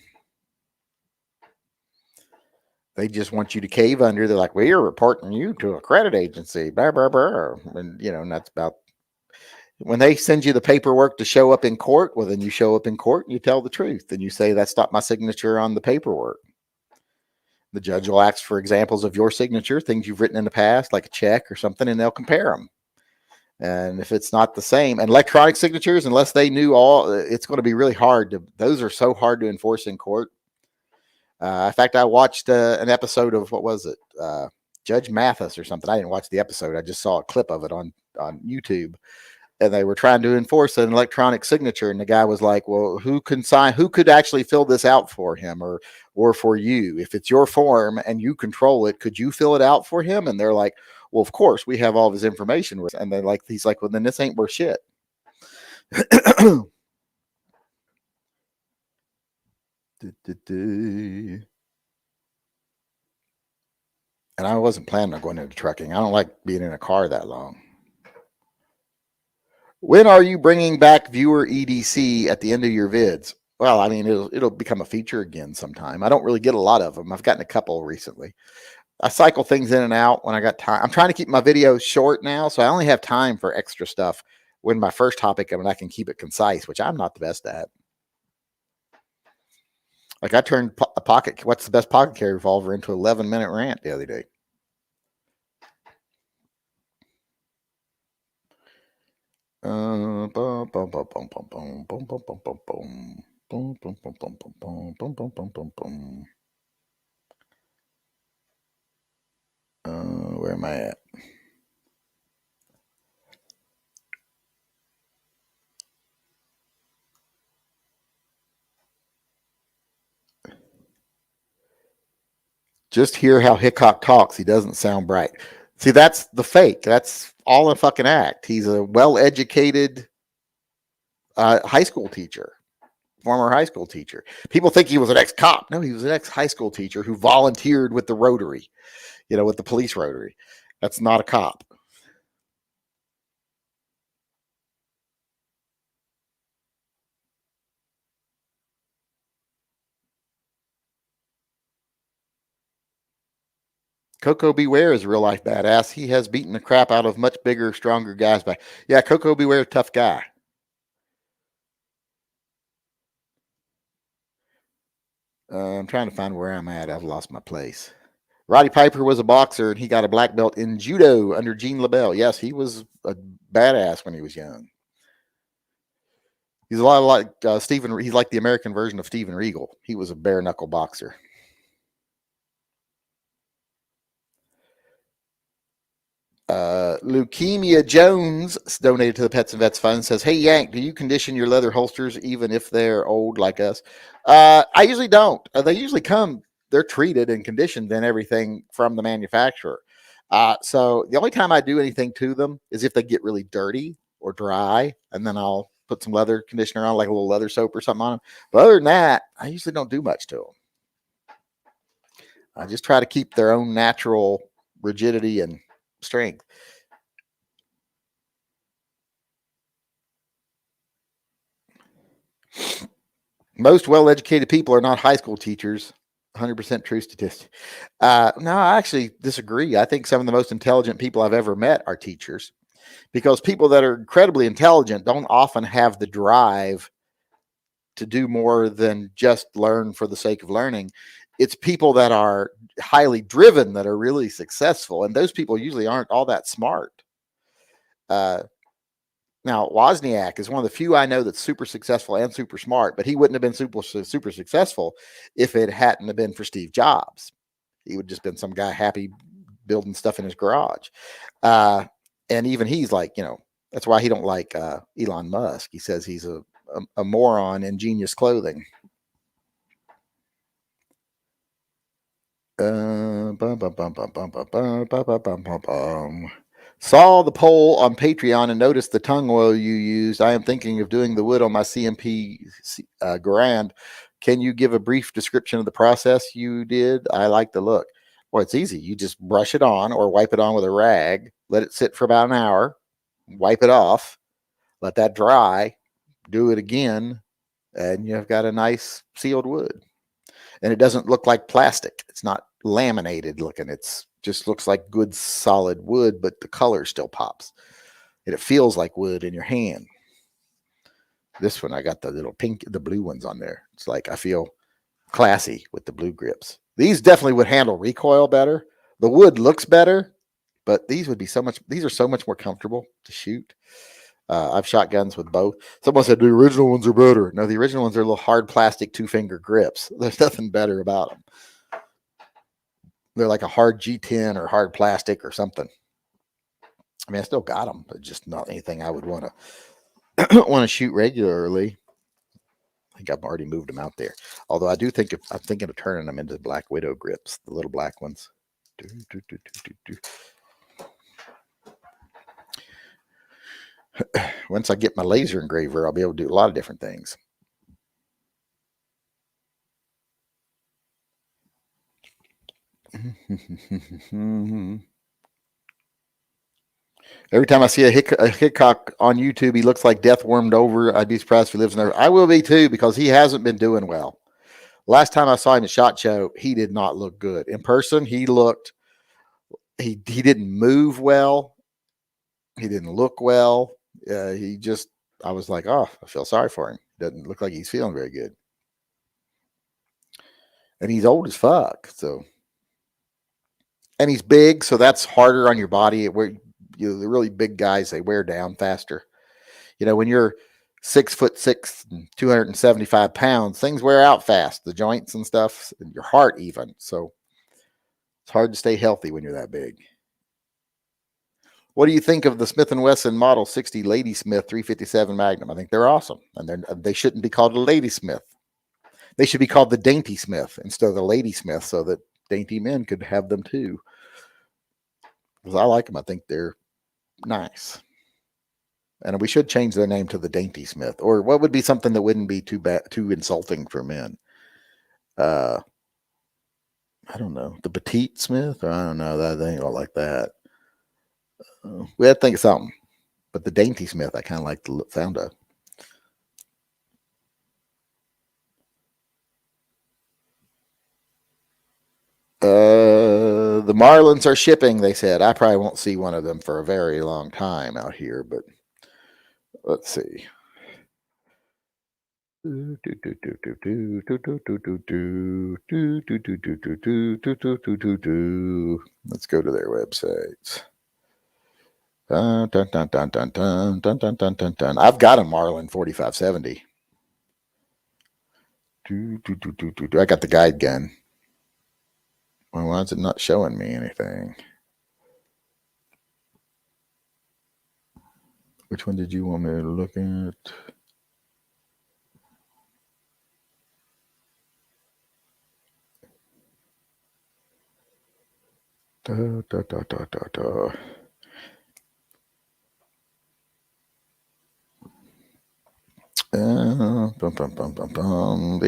They just want you to cave under. They're like, we are reporting you to a credit agency. Blah, blah, blah. And, and that's about when they send you the paperwork to show up in court. Well, then you show up in court and you tell the truth. And you say, that's not my signature on the paperwork. The judge will ask for examples of your signature, things you've written in the past, like a check or something, and they'll compare them. And if it's not the same, and electronic signatures, unless they knew all, it's going to be really hard to, those are so hard to enforce in court. In fact, I watched an episode of, what was it? Judge Mathis or something. I didn't watch the episode. I just saw a clip of it on YouTube. And they were trying to enforce an electronic signature. And the guy was like, well, who could actually fill this out for him or for you? If it's your form and you control it, could you fill it out for him? And they're like, well, of course, we have all of his information. And they're like, he's like, well, then this ain't worth shit. And I wasn't planning on going into trucking. I don't like being in a car that long. When are you bringing back viewer EDC at the end of your vids? Well, I mean, it'll become a feature again sometime. I don't really get a lot of them. I've gotten a couple recently. I cycle things in and out when I got time. I'm trying to keep my videos short now, so I only have time for extra stuff when my first topic, and I can keep it concise, which I'm not the best at. Like I turned a pocket, what's the best pocket carry revolver into 11-minute rant the other day. Where am I at? Just hear how Hickok talks. He doesn't sound bright. See, that's the fake. That's all a fucking act. He's a well-educated high school teacher, former high school teacher. People think he was an ex-cop. No, he was an ex-high school teacher who volunteered with the Rotary, with the police Rotary. That's not a cop. Coco Beware is a real life badass. He has beaten the crap out of much bigger, stronger guys. But yeah, Coco Beware, tough guy. I'm trying to find where I'm at. I've lost my place. Roddy Piper was a boxer, and he got a black belt in judo under Gene LaBelle. Yes, he was a badass when he was young. He's a lot like Steven. He's like the American version of Steven Regal. He was a bare knuckle boxer. Leukemia Jones donated to the Pets and Vets Fund. Says, "Hey Yank, do you condition your leather holsters even if they're old like us?" I usually don't. They usually come. They're treated and conditioned and everything from the manufacturer. So the only time I do anything to them is if they get really dirty or dry, and then I'll put some leather conditioner on, like a little leather soap or something on them. But other than that, I usually don't do much to them. I just try to keep their own natural rigidity and strength. Most well-educated people are not high school teachers. 100% true statistic. No, I actually disagree. I think some of the most intelligent people I've ever met are teachers, because people that are incredibly intelligent don't often have the drive to do more than just learn for the sake of learning. It's people that are highly driven that are really successful, and those people usually aren't all that smart. Now, Wozniak is one of the few I know that's super successful and super smart, but he wouldn't have been super successful if it hadn't have been for Steve Jobs. He would have just been some guy happy building stuff in his garage. And even he's like, that's why he don't like Elon Musk. He says he's a moron in genius clothing. Saw the poll on Patreon and noticed the tongue oil you used. I am thinking of doing the wood on my CMP Garand. Can you give a brief description of the process you did? I like the look. Well, it's easy. You just brush it on or wipe it on with a rag. Let it sit for about an hour. Wipe it off. Let that dry. Do it again. and you've got a nice sealed wood. And it doesn't look like plastic. It's not laminated looking. It's just looks like good solid wood, but the color still pops. And it feels like wood in your hand. This one, I got the little pink, the blue ones on there. It's like I feel classy with the blue grips. These definitely would handle recoil better. The wood looks better, but these would be so much. These are so much more comfortable to shoot. I've shot guns with both. Someone said the original ones are better. No, the original ones are little hard plastic 2-finger grips. There's nothing better about them. They're like a hard G10 or hard plastic or something. I mean, I still got them, but just not anything I would want to want to shoot regularly. I think I've already moved them out there. Although I do think I'm thinking of turning them into Black Widow grips, the little black ones. Once I get my laser engraver, I'll be able to do a lot of different things. Every time I see a Hickok on YouTube, he looks like death wormed over. I'd be surprised if he lives in there. I will be too, because he hasn't been doing well. Last time I saw him at SHOT Show, he did not look good. In person, he didn't move well. He didn't look well. I was like, oh, I feel sorry for him. Doesn't look like he's feeling very good. And he's old as fuck. So, and he's big, so that's harder on your body. The really big guys, they wear down faster. When you're 6'6", 275 pounds, things wear out fast. The joints and stuff, and your heart even. So it's hard to stay healthy when you're that big. What do you think of the Smith & Wesson Model 60 Ladysmith 357 Magnum? I think they're awesome, and they shouldn't be called a Ladysmith. They should be called the Dainty Smith instead of the Ladysmith, so that dainty men could have them too. Because I like them. I think they're nice. And we should change their name to the Dainty Smith. Or what would be something that wouldn't be too insulting for men? I don't know. The Petite Smith? Or I don't know. That ain't all like that. We had to think of something. But the Dainty Smith, I kind of like the sound of. The Marlins are shipping, they said. I probably won't see one of them for a very long time out here, but let's see. Let's go to their websites. I've got a Marlin 4570. I got the guide gun. Well, why is it not showing me anything? Which one did you want me to look at? The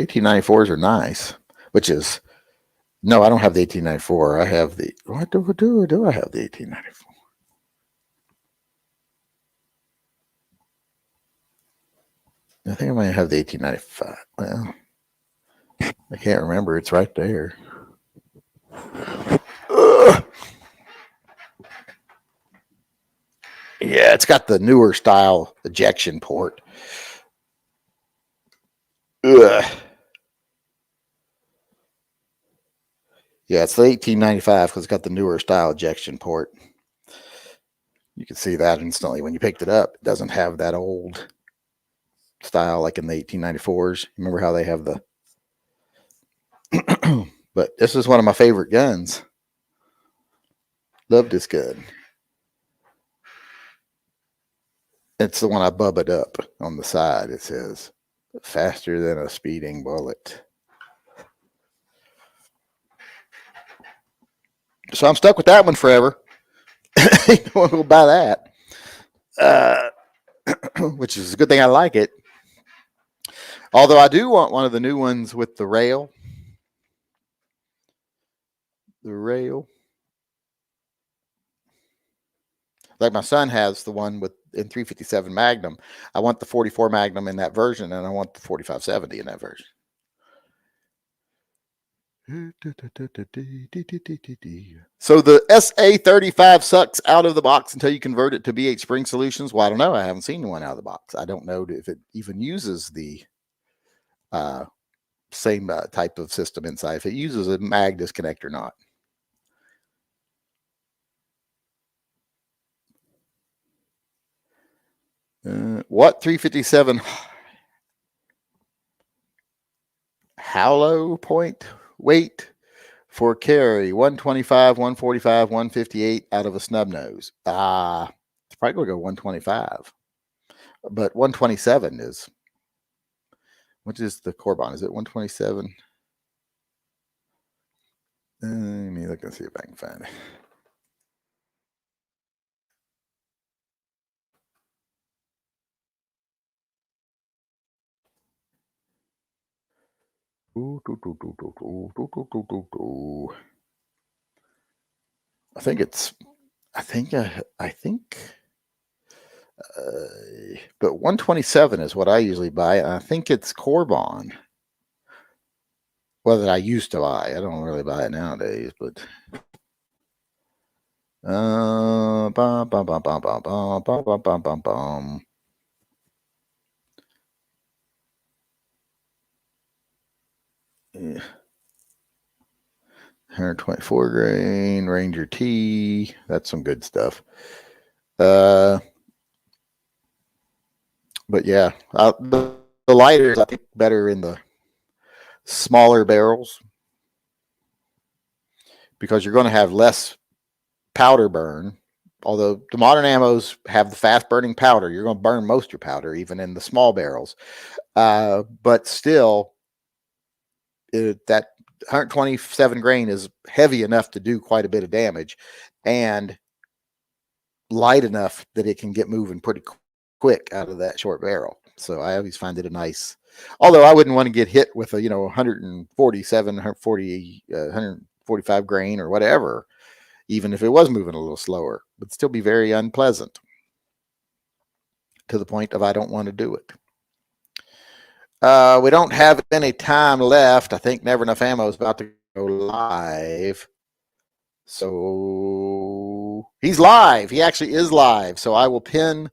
1894s are nice, which is no, I don't have the 1894. I have the what do I have the 1894? I think I might have the 1895. Well, I can't remember. It's right there. Yeah, it's got the newer style ejection port. Ugh. Yeah, it's the 1895 because it's got the newer style ejection port. You can see that instantly when you picked it up. It doesn't have that old style like in the 1894s. Remember how they have the... But this is one of my favorite guns. Love this gun. It's the one I bubbled up on the side. It says, faster than a speeding bullet. So I'm stuck with that one forever. No one will buy that. Which is a good thing I like it. Although I do want one of the new ones with the rail. The rail. Like my son has the one with in 357 Magnum. I want the 44 Magnum in that version, and I want the 4570 in that version. So the SA35 sucks out of the box until you convert it to BH Spring Solutions. Well, I don't know. I haven't seen one out of the box. I don't know if it even uses the same type of system inside, if it uses a mag disconnect or not. What 357 hollow point weight for carry? 125, 145, 158 out of a snub nose. It's probably going to go 125. But 127 is, what is the Corbon? Is it 127? Let me look and see if I can find it. I think it's, but 127 is what I usually buy. I think it's Corbon. Well, that I used to buy. I don't really buy it nowadays, but bum, bum, bum, bum, bum, bum, bum, bum, bum, bum, bum. Yeah. 124 grain Ranger T. That's some good stuff. But yeah, the lighters I think better in the smaller barrels because you're going to have less powder burn. Although the modern ammos have the fast burning powder, you're going to burn most of your powder even in the small barrels. But still, that 127 grain is heavy enough to do quite a bit of damage and light enough that it can get moving pretty quick out of that short barrel. So I always find it a nice, although I wouldn't want to get hit with a 147, 140, 145 grain or whatever, even if it was moving a little slower, would still be very unpleasant to the point of I don't want to do it. We don't have any time left. I think Never Enough Ammo is about to go live. So he's live. He actually is live. So I will pin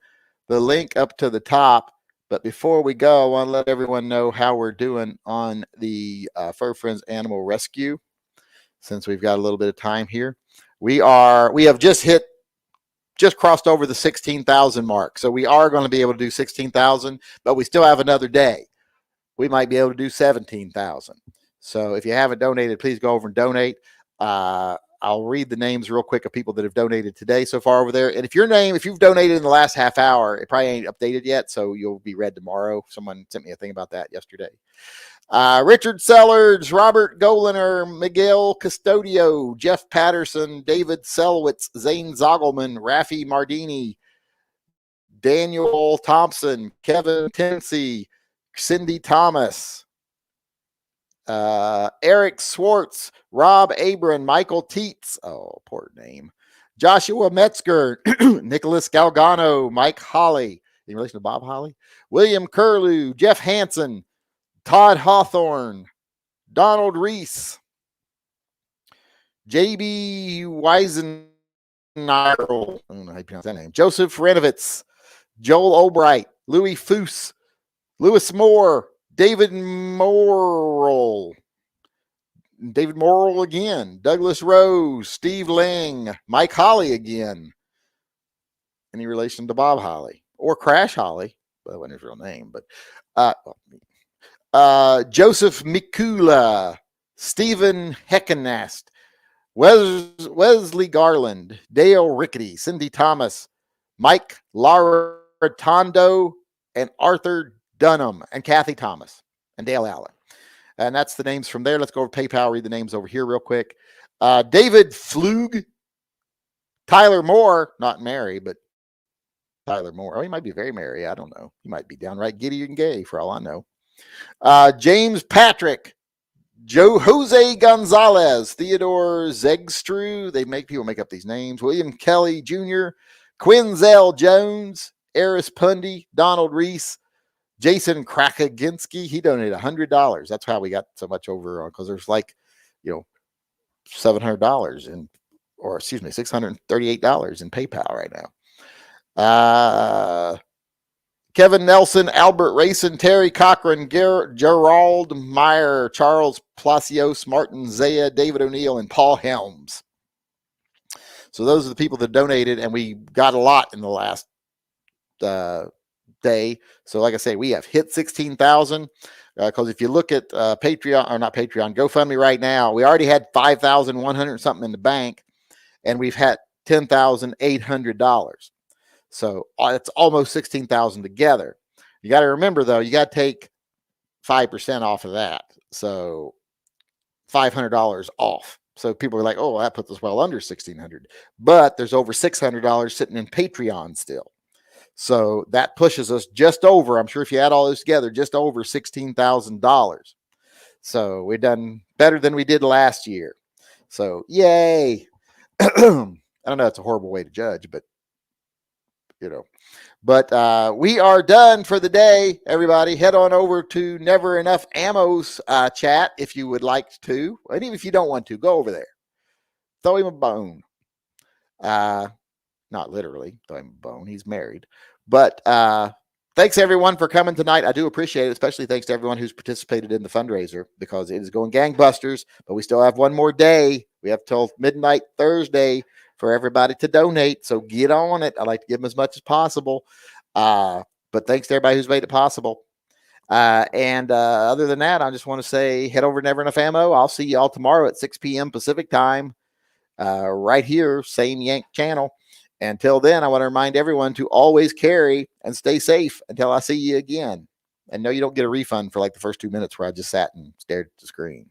the link up to the top. But before we go, I want to let everyone know how we're doing on the Fur Friends Animal Rescue. Since we've got a little bit of time here, we have just crossed over the 16,000 mark. So we are going to be able to do 16,000, but we still have another day. We might be able to do 17,000. So if you haven't donated, please go over and donate. I'll read the names real quick of people that have donated today so far over there. And if you've donated in the last half hour, it probably ain't updated yet, so you'll be read tomorrow. Someone sent me a thing about that yesterday. Richard Sellers, Robert Goliner, Miguel Custodio, Jeff Patterson, David Selwitz, Zane Zogelman, Rafi Mardini, Daniel Thompson, Kevin Tennessee, Cindy Thomas, Eric Swartz, Rob Abram, Michael Teets, oh, poor name, Joshua Metzger, Nicholas Galgano, Mike Holly, in relation to Bob Holly, William Curlew, Jeff Hansen, Todd Hawthorne, Donald Reese, J.B. Weisenarl, I don't know how you pronounce that name, Joseph Renovitz, Joel Albright, Louis Foose, Lewis Moore, David Morrill again, Douglas Rose, Steve Ling, Mike Holly again. Any relation to Bob Holly or Crash Holly? Well, that wasn't his real name, but Joseph Mikula, Stephen Heckenast, Wesley Garland, Dale Rickety, Cindy Thomas, Mike Laratondo, and Arthur Dunham, and Kathy Thomas, and Dale Allen. And that's the names from there. Let's go over PayPal, read the names over here real quick. David Flug, Tyler Moore, not Mary, but Tyler Moore. Oh, he might be very merry. I don't know. He might be downright giddy and gay for all I know. James Patrick, Jose Gonzalez, Theodore Zegstrew. People make up these names. William Kelly Jr., Quinzel Jones, Eris Pundy, Donald Reese, Jason Krakaginski. He donated $100. That's how we got so much over, because there's like, $700 in, or excuse me, $638 in PayPal right now. Kevin Nelson, Albert Rayson, Terry Cochran, Gerald Meyer, Charles Placios, Martin Zaya, David O'Neill, and Paul Helms. So those are the people that donated, and we got a lot in the last day. So like I say, we have hit 16,000, because if you look at Patreon, or not Patreon, GoFundMe right now, we already had 5,100 something in the bank, and we've had $10,800. So it's almost 16,000 together. You got to remember, though, you got to take 5% off of that. So $500 off. So people are like, oh, that puts us well under 1,600. But there's over $600 sitting in Patreon still. So that pushes us just over, I'm sure if you add all this together, just over $16,000. So we've done better than we did last year. So yay. I don't know, it's a horrible way to judge, but But we are done for the day, everybody. Head on over to Never Enough Ammo's chat if you would like to. And even if you don't want to, go over there. Throw him a bone. Not literally, throw him a bone. He's married. But thanks, everyone, for coming tonight. I do appreciate it, especially thanks to everyone who's participated in the fundraiser, because it is going gangbusters. But we still have one more day. We have till midnight Thursday for everybody to donate. So get on it. I like to give them as much as possible. But thanks to everybody who's made it possible. And other than that, I just want to say head over to Never Enough Ammo. I'll see you all tomorrow at 6 p.m. Pacific time, right here, same Yank channel. Until then, I want to remind everyone to always carry and stay safe until I see you again. And no, you don't get a refund for like the first 2 minutes where I just sat and stared at the screen.